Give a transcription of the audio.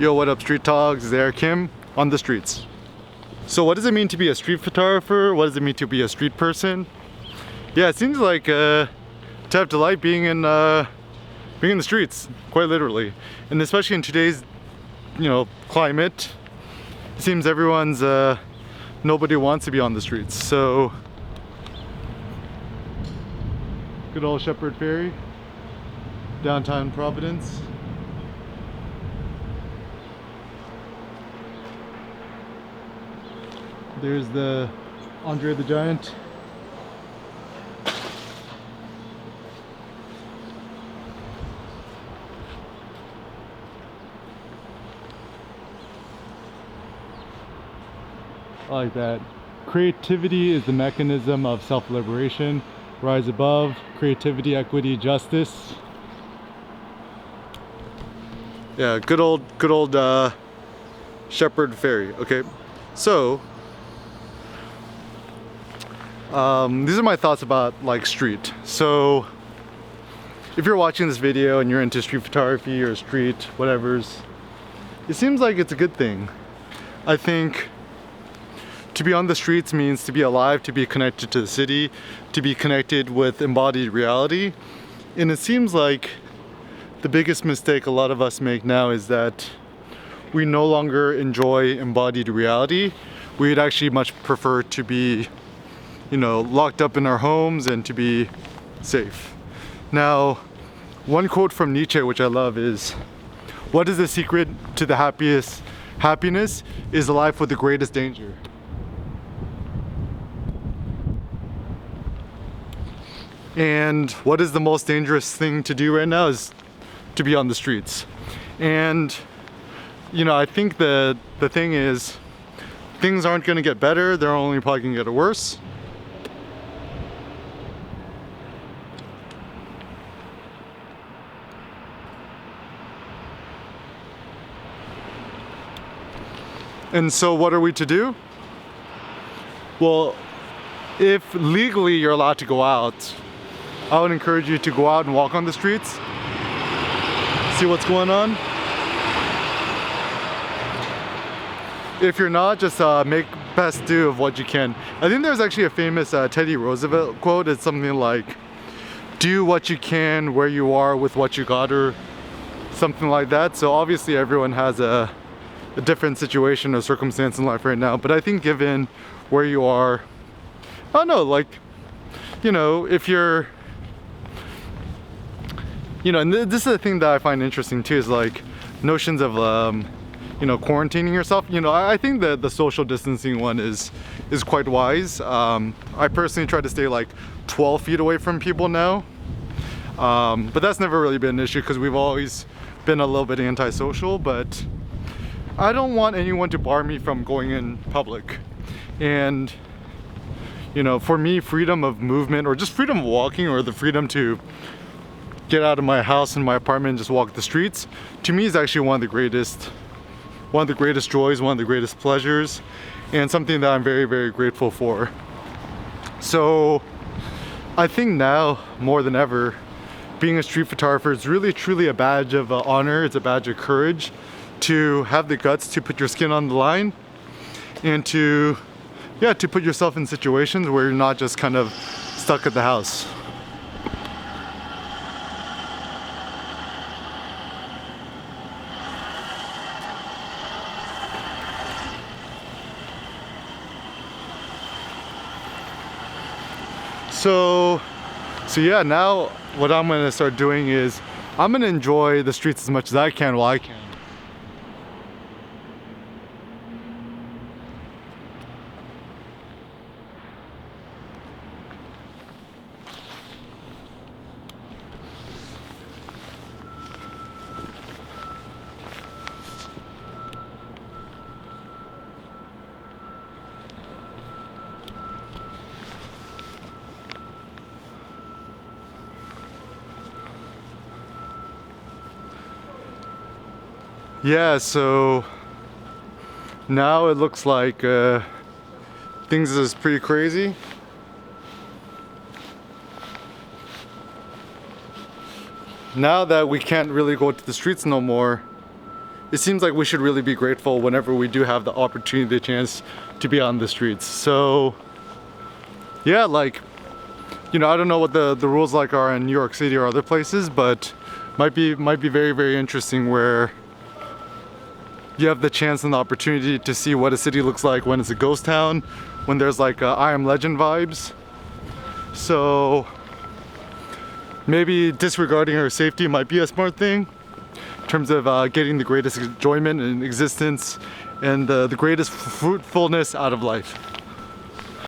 Yo, what up, street dogs? There, Kim on the streets. So what does it mean to be a street photographer? What does it mean to be a street person? Yeah, it seems like to have delight being in the streets, quite literally. And especially in today's, climate, it seems everyone's, nobody wants to be on the streets. So, good old Shepard Fairey, downtown Providence. There's the Andre the Giant. I like that. Creativity is the mechanism of self-liberation. Rise above. Creativity, equity, justice. Yeah, good old Shepard Fairey. Okay, so these are my thoughts about like street. So if you're watching this video and you're into street photography or street whatevers, it seems like it's a good thing. I think to be on the streets means to be alive, to be connected to the city, to be connected with embodied reality. And it seems like the biggest mistake a lot of us make now is that we no longer enjoy embodied reality. We'd actually much prefer to be, locked up in our homes and to be safe. Now, one quote from Nietzsche, which I love, is, "What is the secret to the happiness is a life with the greatest danger." And what is the most dangerous thing to do right now is to be on the streets. And I think the thing is, things aren't gonna get better, they're only probably gonna get worse. And so what are we to do? Well, if legally you're allowed to go out, I would encourage you to go out and walk on the streets, see what's going on. If you're not, just make best do of what you can. I think there's actually a famous Teddy Roosevelt quote. It's something like, "Do what you can where you are with what you got," or something like that. So obviously everyone has a different situation or circumstance in life right now, but I think given where you are, I don't know, if you're, and this is the thing that I find interesting too, is like notions of quarantining yourself. I think that the social distancing one is quite wise. I personally try to stay like 12 feet away from people now, but that's never really been an issue because we've always been a little bit antisocial. But I don't want anyone to bar me from going in public. And for me, freedom of movement, or just freedom of walking, or the freedom to get out of my house and my apartment and just walk the streets, to me is actually one of the greatest joys, one of the greatest pleasures, and something that I'm very, very grateful for. So I think now more than ever, being a street photographer is really truly a badge of honor. It's a badge of courage to have the guts to put your skin on the line and to put yourself in situations where you're not just kind of stuck at the house. So yeah, now what I'm gonna start doing is I'm gonna enjoy the streets as much as I can while I can. Yeah, so now it looks like things is pretty crazy. Now that we can't really go to the streets no more, it seems like we should really be grateful whenever we do have the opportunity, the chance to be on the streets. So yeah, like, you know, I don't know what the rules like are in New York City or other places, but might be very, very interesting where you have the chance and the opportunity to see what a city looks like when it's a ghost town, when there's like I Am Legend vibes. So maybe disregarding our safety might be a smart thing in terms of getting the greatest enjoyment in existence and the greatest fruitfulness out of life.